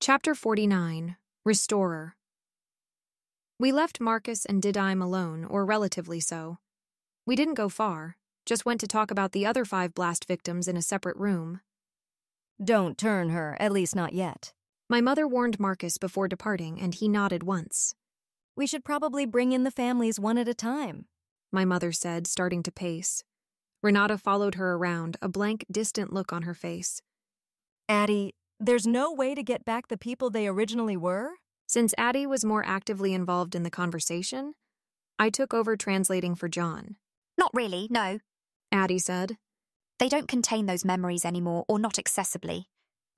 Chapter 49, Restorer. We left Marcus and Didyme alone, or relatively so. We didn't go far, just went to talk about the other 5 blast victims in a separate room. Don't turn her, at least not yet. My mother warned Marcus before departing, and he nodded once. We should probably bring in the families one at a time, my mother said, starting to pace. Renata followed her around, a blank, distant look on her face. Addie, there's no way to get back the people they originally were? Since Addie was more actively involved in the conversation, I took over translating for John. Not really, no, Addie said. They don't contain those memories anymore, or not accessibly.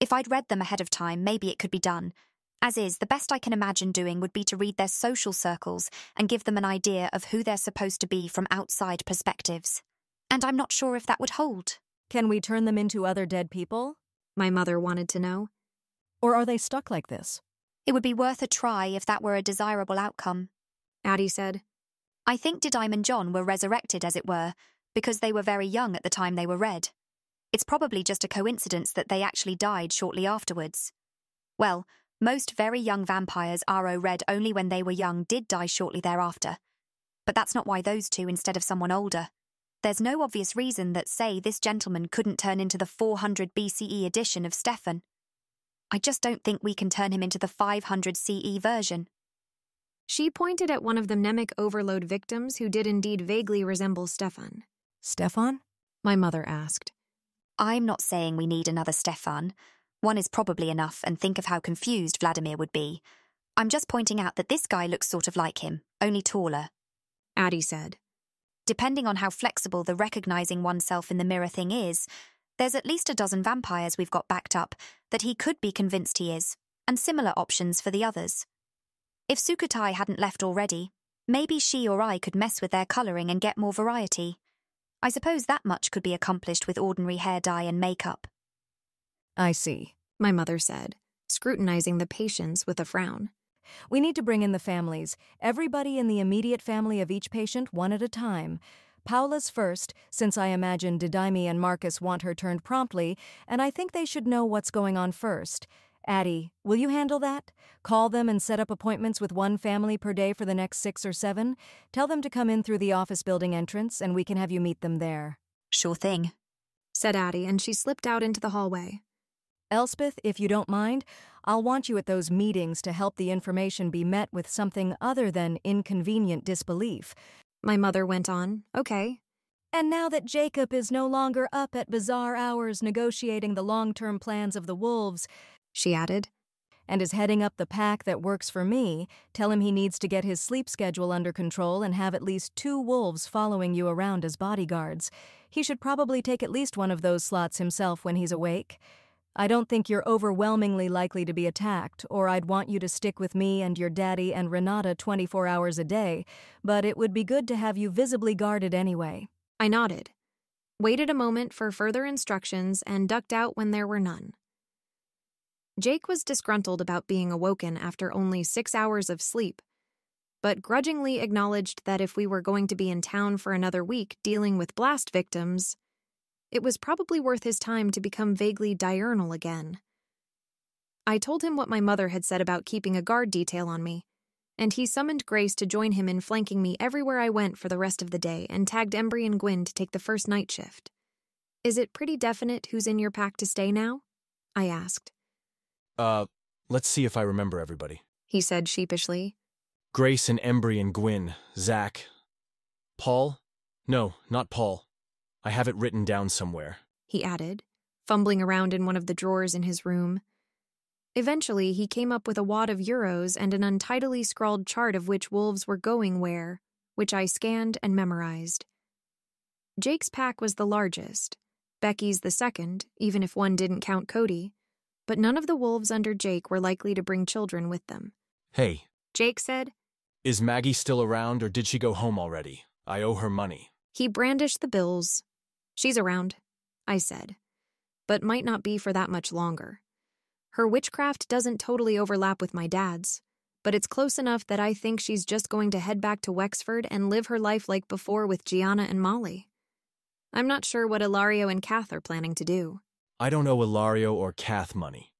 If I'd read them ahead of time, maybe it could be done. As is, the best I can imagine doing would be to read their social circles and give them an idea of who they're supposed to be from outside perspectives. And I'm not sure if that would hold. Can we turn them into other dead people? My mother wanted to know. Or are they stuck like this? It would be worth a try if that were a desirable outcome, Addie said. I think Didyme and John were resurrected, as it were, because they were very young at the time they were read. It's probably just a coincidence that they actually died shortly afterwards. Well, most very young vampires Aro read only when they were young did die shortly thereafter. But that's not why those 2 instead of someone older. There's no obvious reason that, say, this gentleman couldn't turn into the 400 BCE edition of Stefan. I just don't think we can turn him into the 500 CE version. She pointed at one of the mnemic overload victims who did indeed vaguely resemble Stefan. Stefan? My mother asked. I'm not saying we need another Stefan. One is probably enough, and think of how confused Vladimir would be. I'm just pointing out that this guy looks sort of like him, only taller, Addie said. Depending on how flexible the recognizing oneself in the mirror thing is, there's at least a dozen vampires we've got backed up that he could be convinced he is, and similar options for the others. If Sukhothai hadn't left already, maybe she or I could mess with their colouring and get more variety. I suppose that much could be accomplished with ordinary hair dye and makeup. I see, my mother said, scrutinizing the patients with a frown. We need to bring in the families, everybody in the immediate family of each patient one at a time. Paula's first, since I imagine Didyme and Marcus want her turned promptly, and I think they should know what's going on first. Addie, will you handle that? Call them and set up appointments with one family per day for the next 6 or 7. Tell them to come in through the office building entrance, and we can have you meet them there. Sure thing, said Addie, and she slipped out into the hallway. Elspeth, if you don't mind, I'll want you at those meetings to help the information be met with something other than inconvenient disbelief. My mother went on, okay. And now that Jacob is no longer up at bizarre hours negotiating the long-term plans of the wolves, she added, and is heading up the pack that works for me, tell him he needs to get his sleep schedule under control and have at least 2 wolves following you around as bodyguards. He should probably take at least one of those slots himself when he's awake. I don't think you're overwhelmingly likely to be attacked, or I'd want you to stick with me and your daddy and Renata 24 hours a day, but it would be good to have you visibly guarded anyway. I nodded, waited a moment for further instructions, and ducked out when there were none. Jake was disgruntled about being awoken after only 6 hours of sleep, but grudgingly acknowledged that if we were going to be in town for another week dealing with blast victims, it was probably worth his time to become vaguely diurnal again. I told him what my mother had said about keeping a guard detail on me, and he summoned Grace to join him in flanking me everywhere I went for the rest of the day and tagged Embry and Gwyn to take the first night shift. Is it pretty definite who's in your pack to stay now? I asked. Let's see if I remember everybody, he said sheepishly. Grace and Embry and Gwyn, Zach. Paul? No, not Paul. I have it written down somewhere, he added, fumbling around in one of the drawers in his room. Eventually, he came up with a wad of euros and an untidily scrawled chart of which wolves were going where, which I scanned and memorized. Jake's pack was the largest, Becky's the second, even if one didn't count Cody, but none of the wolves under Jake were likely to bring children with them. Hey, Jake said. Is Maggie still around, or did she go home already? I owe her money. He brandished the bills. She's around, I said, but might not be for that much longer. Her witchcraft doesn't totally overlap with my dad's, but it's close enough that I think she's just going to head back to Wexford and live her life like before with Gianna and Molly. I'm not sure what Ilario and Kath are planning to do. I don't owe Ilario or Kath money.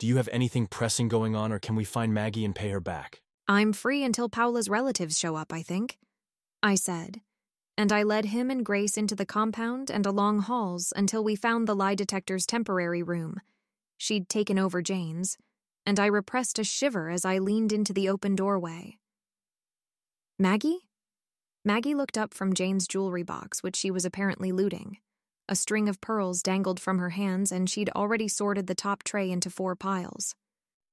Do you have anything pressing going on, or can we find Maggie and pay her back? I'm free until Paula's relatives show up, I think, I said, and I led him and Grace into the compound and along halls until we found the lie detector's temporary room. She'd taken over Jane's, and I repressed a shiver as I leaned into the open doorway. Maggie? Maggie looked up from Jane's jewelry box, which she was apparently looting. A string of pearls dangled from her hands, and she'd already sorted the top tray into 4 piles.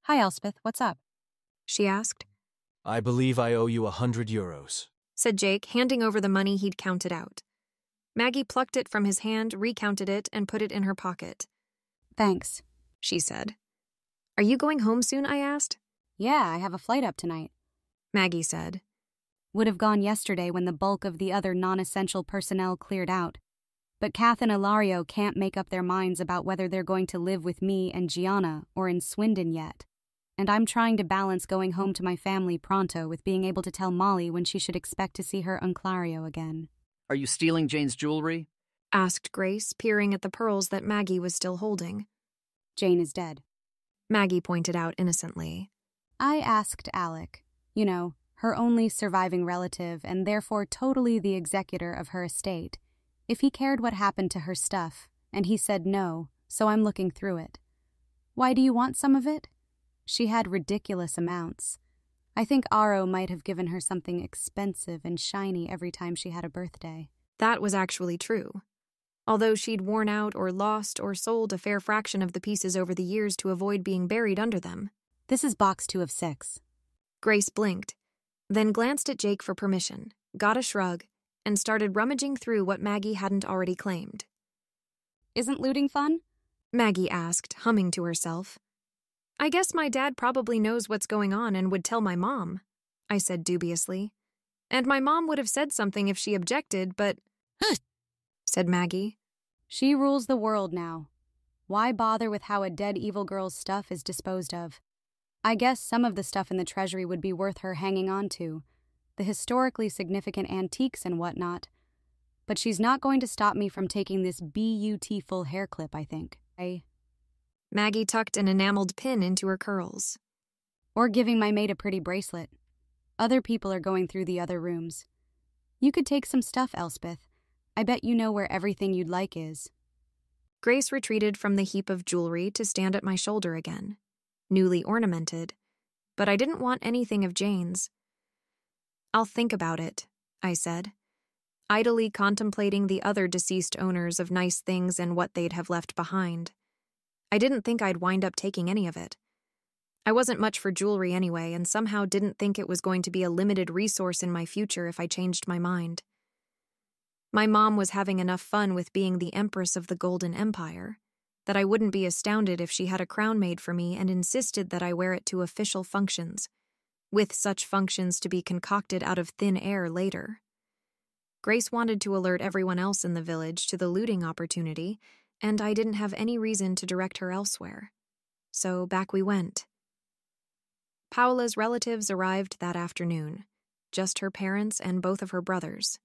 Hi, Elspeth, what's up? She asked. I believe I owe you 100 euros, said Jake, handing over the money he'd counted out. Maggie plucked it from his hand, recounted it, and put it in her pocket. Thanks, she said. Are you going home soon? I asked. Yeah, I have a flight up tonight, Maggie said. Would have gone yesterday when the bulk of the other non-essential personnel cleared out. But Kath and Ilario can't make up their minds about whether they're going to live with me and Gianna or in Swindon yet. And I'm trying to balance going home to my family pronto with being able to tell Molly when she should expect to see her Unclario again. Are you stealing Jane's jewelry? Asked Grace, peering at the pearls that Maggie was still holding. Jane is dead, Maggie pointed out innocently. I asked Alec, her only surviving relative and therefore totally the executor of her estate, if he cared what happened to her stuff, and he said no, so I'm looking through it. Why do you want some of it? She had ridiculous amounts. I think Aro might have given her something expensive and shiny every time she had a birthday. That was actually true. Although she'd worn out or lost or sold a fair fraction of the pieces over the years to avoid being buried under them. This is box 2 of 6. Grace blinked, then glanced at Jake for permission, got a shrug, and started rummaging through what Maggie hadn't already claimed. Isn't looting fun? Maggie asked, humming to herself. I guess my dad probably knows what's going on and would tell my mom, I said dubiously. And my mom would have said something if she objected, but... said Maggie. She rules the world now. Why bother with how a dead evil girl's stuff is disposed of? I guess some of the stuff in the treasury would be worth her hanging on to, the historically significant antiques and whatnot. But she's not going to stop me from taking this beautiful hair clip, I think. Maggie tucked an enameled pin into her curls. Or giving my maid a pretty bracelet. Other people are going through the other rooms. You could take some stuff, Elspeth. I bet you know where everything you'd like is. Grace retreated from the heap of jewelry to stand at my shoulder again, newly ornamented, but I didn't want anything of Jane's. I'll think about it, I said, idly contemplating the other deceased owners of nice things and what they'd have left behind. I didn't think I'd wind up taking any of it. I wasn't much for jewelry anyway, and somehow didn't think it was going to be a limited resource in my future if I changed my mind. My mom was having enough fun with being the Empress of the Golden Empire that I wouldn't be astounded if she had a crown made for me and insisted that I wear it to official functions, with such functions to be concocted out of thin air later. Grace wanted to alert everyone else in the village to the looting opportunity, and I didn't have any reason to direct her elsewhere. So back we went. Paula's relatives arrived that afternoon, just her parents and both of her brothers.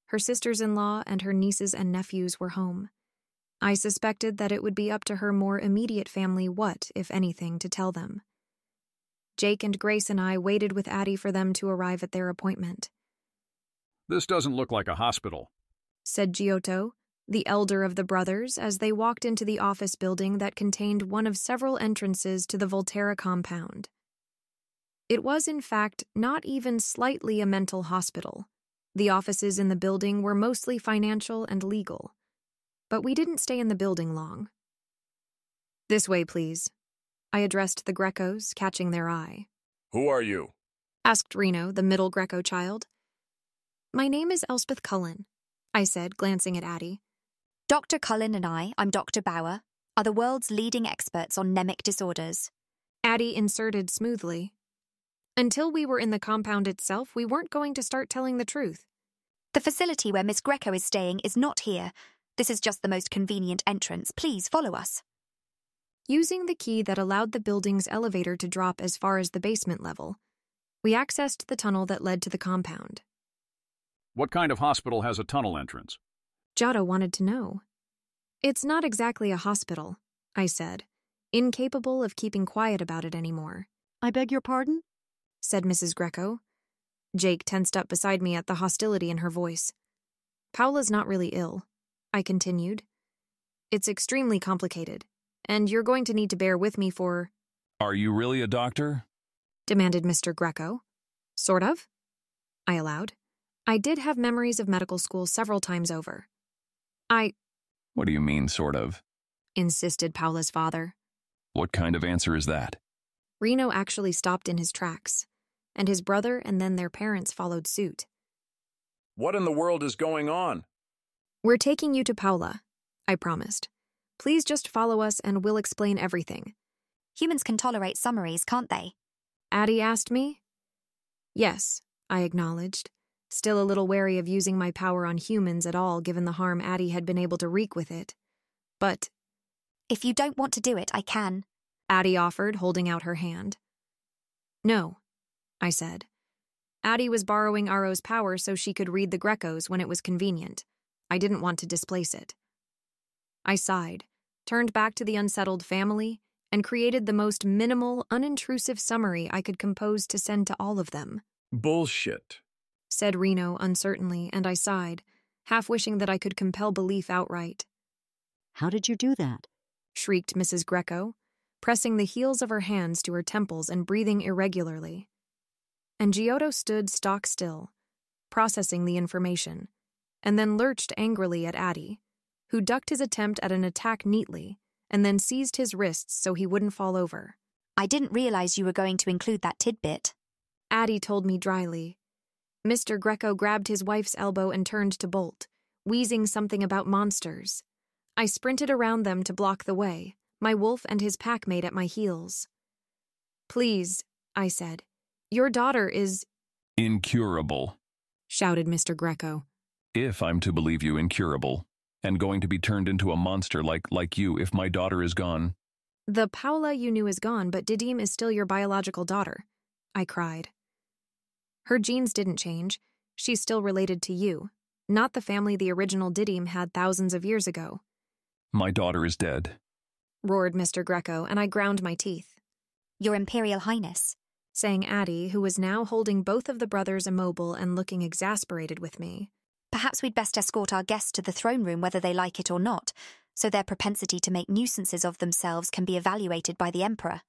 Her sisters-in-law and her nieces and nephews were home. I suspected that it would be up to her more immediate family what, if anything, to tell them. Jake and Grace and I waited with Addie for them to arrive at their appointment. This doesn't look like a hospital, said Giotto, the elder of the brothers, as they walked into the office building that contained one of several entrances to the Volterra compound. It was, in fact, not even slightly a mental hospital. The offices in the building were mostly financial and legal. But we didn't stay in the building long. This way, please. I addressed the Grecos, catching their eye. Who are you? Asked Reno, the middle Greco child. My name is Elspeth Cullen, I said, glancing at Addie. Dr. Cullen and I'm Dr. Bauer, are the world's leading experts on mnemic disorders. Addie inserted smoothly. Until we were in the compound itself, we weren't going to start telling the truth. The facility where Miss Greco is staying is not here. This is just the most convenient entrance. Please follow us. Using the key that allowed the building's elevator to drop as far as the basement level, we accessed the tunnel that led to the compound. What kind of hospital has a tunnel entrance? Giotto wanted to know. It's not exactly a hospital, I said, incapable of keeping quiet about it anymore. I beg your pardon? Said Mrs. Greco. Jake tensed up beside me at the hostility in her voice. Paula's not really ill, I continued. It's extremely complicated, and you're going to need to bear with me for— Are you really a doctor? Demanded Mr. Greco. Sort of, I allowed. I did have memories of medical school several times over. What do you mean, sort of? Insisted Paula's father. What kind of answer is that? Reno actually stopped in his tracks, and his brother and then their parents followed suit. What in the world is going on? We're taking you to Paula, I promised. Please just follow us and we'll explain everything. Humans can tolerate summaries, can't they? Addie asked me. Yes, I acknowledged, still a little wary of using my power on humans at all given the harm Addie had been able to wreak with it. But— If you don't want to do it, I can. Addie offered, holding out her hand. No, I said. Addie was borrowing Aro's power so she could read the Grecos when it was convenient. I didn't want to displace it. I sighed, turned back to the unsettled family, and created the most minimal, unintrusive summary I could compose to send to all of them. Bullshit, said Reno uncertainly, and I sighed, half wishing that I could compel belief outright. How did you do that? Shrieked Mrs. Greco, pressing the heels of her hands to her temples and breathing irregularly. And Giotto stood stock still, processing the information, and then lurched angrily at Addie, who ducked his attempt at an attack neatly and then seized his wrists so he wouldn't fall over. I didn't realize you were going to include that tidbit. Addie told me dryly. Mr. Greco grabbed his wife's elbow and turned to bolt, wheezing something about monsters. I sprinted around them to block the way, my wolf and his packmate at my heels. Please, I said. Your daughter is— Incurable, shouted Mr. Greco. If I'm to believe you incurable, and going to be turned into a monster like you if my daughter is gone. The Paula you knew is gone, but Didyme is still your biological daughter, I cried. Her genes didn't change. She's still related to you, not the family the original Didyme had thousands of years ago. My daughter is dead, roared Mr. Greco, and I ground my teeth. Your Imperial Highness, sang Addie, who was now holding both of the brothers immobile and looking exasperated with me. Perhaps we'd best escort our guests to the throne room whether they like it or not, so their propensity to make nuisances of themselves can be evaluated by the Emperor.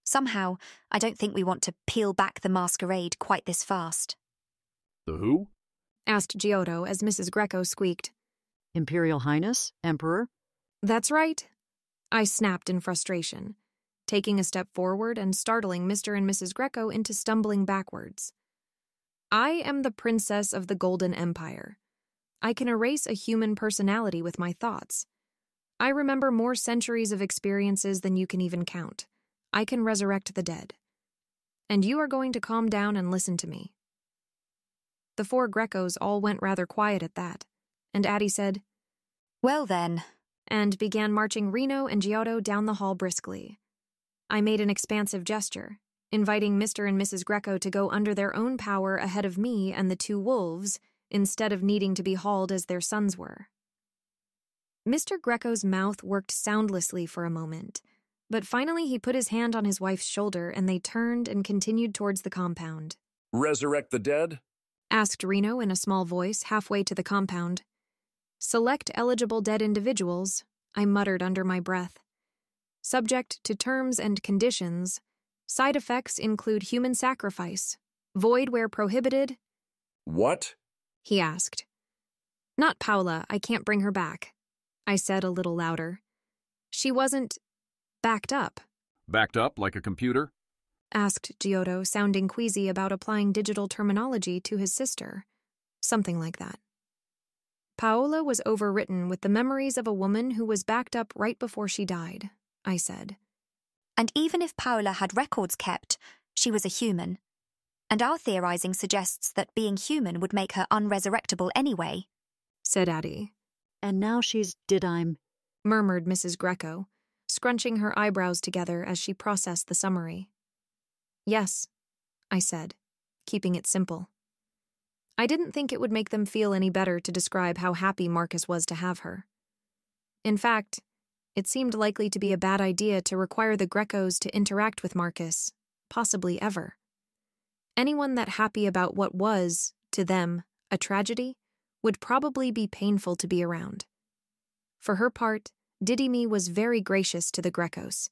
Somehow, I don't think we want to peel back the masquerade quite this fast. The who? Asked Giotto as Mrs. Greco squeaked. Imperial Highness? Emperor? That's right, I snapped in frustration, taking a step forward and startling Mr. and Mrs. Greco into stumbling backwards. I am the princess of the Golden Empire. I can erase a human personality with my thoughts. I remember more centuries of experiences than you can even count. I can resurrect the dead. And you are going to calm down and listen to me. The four Grecos all went rather quiet at that, and Addie said, Well then, and began marching Reno and Giotto down the hall briskly. I made an expansive gesture, inviting Mr. and Mrs. Greco to go under their own power ahead of me and the two wolves, instead of needing to be hauled as their sons were. Mr. Greco's mouth worked soundlessly for a moment, but finally he put his hand on his wife's shoulder and they turned and continued towards the compound. Resurrect the dead? Asked Reno in a small voice halfway to the compound. Select eligible dead individuals, I muttered under my breath. Subject to terms and conditions. Side effects include human sacrifice. Void where prohibited. What? He asked. Not Paula, I can't bring her back, I said a little louder. She wasn't backed up. Backed up like a computer? Asked Giotto, sounding queasy about applying digital terminology to his sister. Something like that. Paola was overwritten with the memories of a woman who was backed up right before she died, I said. And even if Paola had records kept, she was a human. And our theorizing suggests that being human would make her unresurrectable anyway, said Addie. And now she's Didyme, murmured Mrs. Greco, scrunching her eyebrows together as she processed the summary. Yes, I said, keeping it simple. I didn't think it would make them feel any better to describe how happy Marcus was to have her. In fact, It seemed likely to be a bad idea to require the Grecos to interact with Marcus, possibly ever. Anyone that happy about what was, to them, a tragedy would probably be painful to be around. For her part, Didyme was very gracious to the Grecos.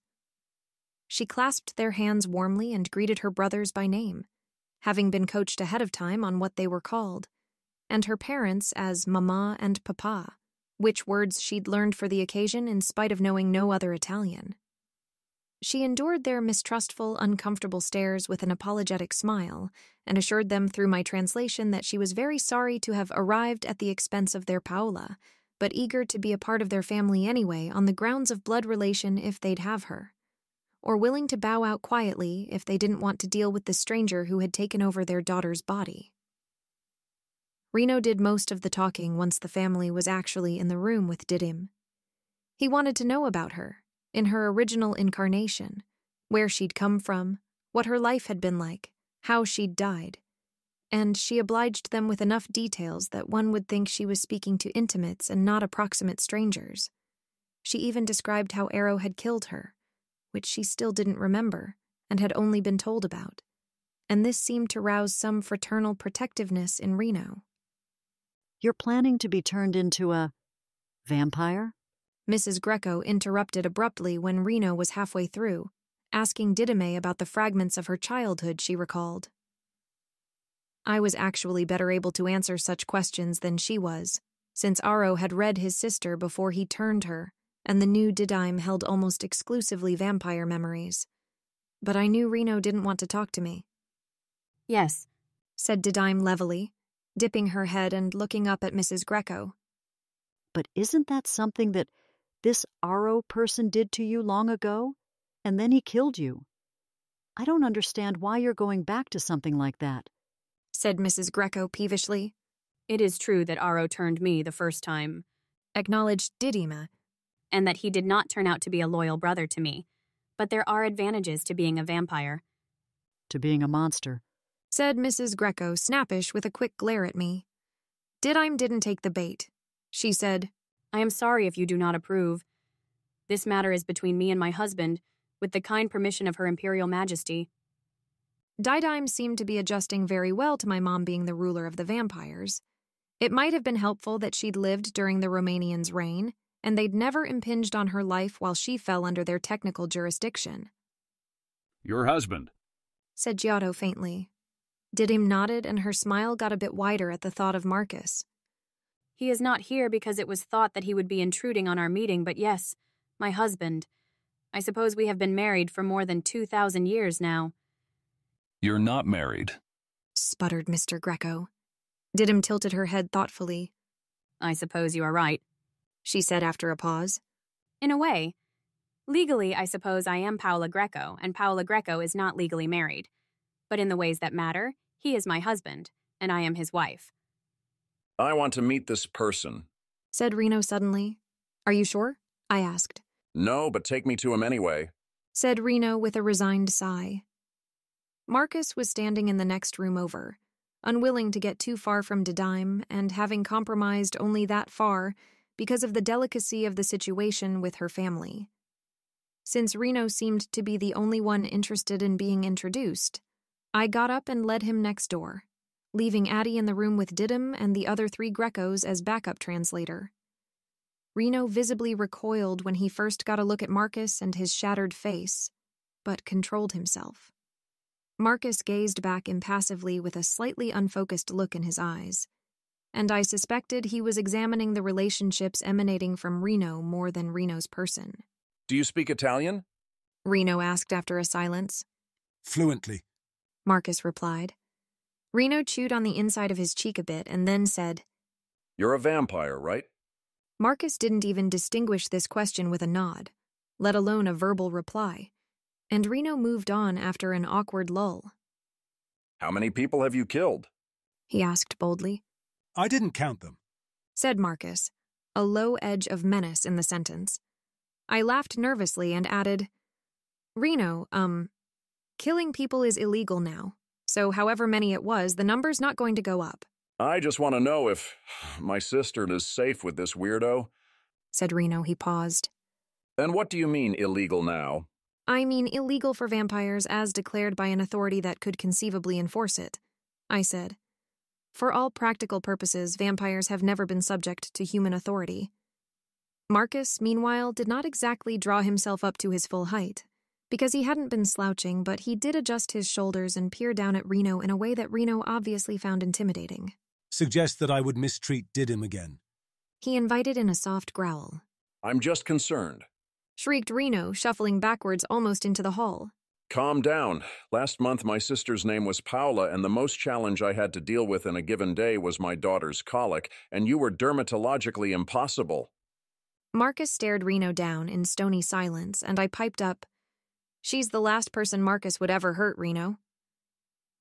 She clasped their hands warmly and greeted her brothers by name, having been coached ahead of time on what they were called, and her parents as Mama and Papa, which words she'd learned for the occasion in spite of knowing no other Italian. She endured their mistrustful, uncomfortable stares with an apologetic smile and assured them through my translation that she was very sorry to have arrived at the expense of their Paola, but eager to be a part of their family anyway on the grounds of blood relation if they'd have her, or willing to bow out quietly if they didn't want to deal with the stranger who had taken over their daughter's body. Reno did most of the talking once the family was actually in the room with Didyme. He wanted to know about her, in her original incarnation, where she'd come from, what her life had been like, how she'd died, and she obliged them with enough details that one would think she was speaking to intimates and not approximate strangers. She even described how Arrow had killed her, which she still didn't remember and had only been told about, and this seemed to rouse some fraternal protectiveness in Reno. You're planning to be turned into a vampire? Mrs. Greco interrupted abruptly when Reno was halfway through, asking Didyme about the fragments of her childhood she recalled. I was actually better able to answer such questions than she was, since Aro had read his sister before he turned her, and the new Didyme held almost exclusively vampire memories. But I knew Reno didn't want to talk to me. Yes, said Didyme levelly, dipping her head and looking up at Mrs. Greco. But isn't that something that this Aro person did to you long ago? And then he killed you. I don't understand why you're going back to something like that, said Mrs. Greco peevishly. It is true that Aro turned me the first time, acknowledged Didyme, and that he did not turn out to be a loyal brother to me. But there are advantages to being a vampire. To being a monster, said Mrs. Greco, snappish with a quick glare at me. Didyme didn't take the bait. She said, I am sorry if you do not approve. This matter is between me and my husband, with the kind permission of Her Imperial Majesty. Didyme seemed to be adjusting very well to my mom being the ruler of the vampires. It might have been helpful that she'd lived during the Romanians' reign, and they'd never impinged on her life while she fell under their technical jurisdiction. Your husband, said Giotto faintly. Didyme nodded, and her smile got a bit wider at the thought of Marcus. He is not here because it was thought that he would be intruding on our meeting, but yes, my husband. I suppose we have been married for more than 2,000 years now. You're not married, sputtered Mr. Greco. Didyme tilted her head thoughtfully. I suppose you are right, she said after a pause. In a way. Legally, I suppose I am Paola Greco, and Paola Greco is not legally married. But in the ways that matter, he is my husband, and I am his wife. I want to meet this person, said Reno suddenly. Are you sure? I asked. No, but take me to him anyway, said Reno with a resigned sigh. Marcus was standing in the next room over, unwilling to get too far from Didyme and having compromised only that far because of the delicacy of the situation with her family. Since Reno seemed to be the only one interested in being introduced, I got up and led him next door, leaving Addie in the room with Didyme and the other 3 Grecos as backup translator. Reno visibly recoiled when he first got a look at Marcus and his shattered face, but controlled himself. Marcus gazed back impassively with a slightly unfocused look in his eyes, and I suspected he was examining the relationships emanating from Reno more than Reno's person. Do you speak Italian? Reno asked after a silence. Fluently, Marcus replied. Reno chewed on the inside of his cheek a bit and then said, You're a vampire, right? Marcus didn't even distinguish this question with a nod, let alone a verbal reply, and Reno moved on after an awkward lull. How many people have you killed? He asked boldly. I didn't count them, said Marcus, a low edge of menace in the sentence. I laughed nervously and added, Reno, killing people is illegal now, so however many it was, the number's not going to go up. I just want to know if my sister is safe with this weirdo, said Reno. He paused. Then what do you mean illegal now? I mean illegal for vampires as declared by an authority that could conceivably enforce it, I said. For all practical purposes, vampires have never been subject to human authority. Marcus, meanwhile, did not exactly draw himself up to his full height, because he hadn't been slouching, but he did adjust his shoulders and peer down at Reno in a way that Reno obviously found intimidating. Suggest that I would mistreat Didim again. He invited in a soft growl. I'm just concerned. Shrieked Reno, shuffling backwards almost into the hall. Calm down. Last month my sister's name was Paula, and the most challenge I had to deal with in a given day was my daughter's colic, and you were dermatologically impossible. Marcus stared Reno down in stony silence, and I piped up, "She's the last person Marcus would ever hurt, Reno."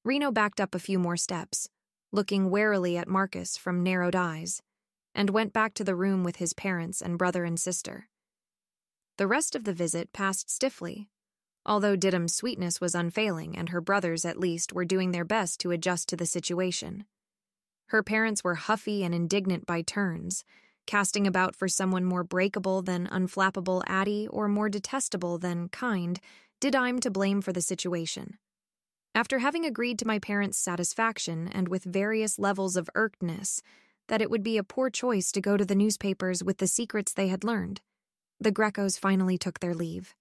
Reno backed up a few more steps, looking warily at Marcus from narrowed eyes, and went back to the room with his parents and brother and sister. The rest of the visit passed stiffly, although Didim's sweetness was unfailing and her brothers, at least, were doing their best to adjust to the situation. Her parents were huffy and indignant by turns, casting about for someone more breakable than unflappable Addie or more detestable than kind, Didim to blame for the situation. After having agreed to my parents' satisfaction and with various levels of irkedness that it would be a poor choice to go to the newspapers with the secrets they had learned, the Grecos finally took their leave.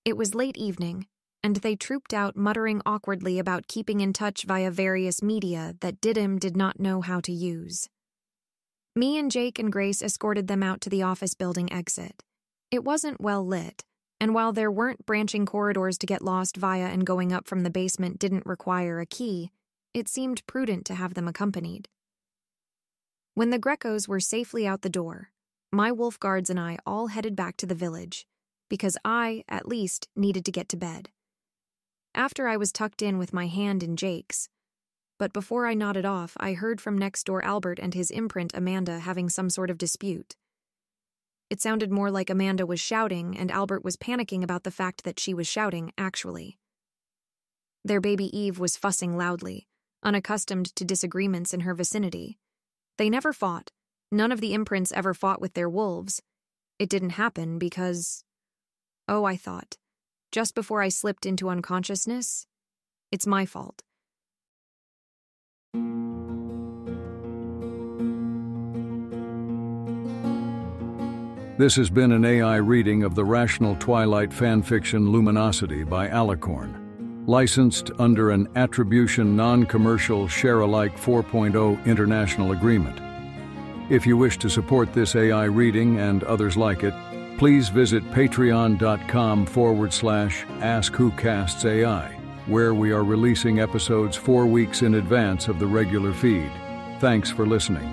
It was late evening, and they trooped out muttering awkwardly about keeping in touch via various media that Didim did not know how to use. Me and Jake and Grace escorted them out to the office building exit. It wasn't well lit, and while there weren't branching corridors to get lost via and going up from the basement didn't require a key, it seemed prudent to have them accompanied. When the Grecos were safely out the door, my wolf guards and I all headed back to the village, because I, at least, needed to get to bed. After I was tucked in with my hand in Jake's, but before I nodded off, I heard from next-door Albert and his imprint Amanda having some sort of dispute. It sounded more like Amanda was shouting and Albert was panicking about the fact that she was shouting, actually. Their baby Eve was fussing loudly, unaccustomed to disagreements in her vicinity. They never fought. None of the imprints ever fought with their wolves. It didn't happen because... Oh, I thought, just before I slipped into unconsciousness, it's my fault. This has been an AI reading of the Rational Twilight fanfiction Luminosity by Alicorn, licensed under an Attribution Non-Commercial Share-alike 4.0 International Agreement. If you wish to support this AI reading and others like it, please visit patreon.com/AskWhoCastsAI, where we are releasing episodes 4 weeks in advance of the regular feed. Thanks for listening.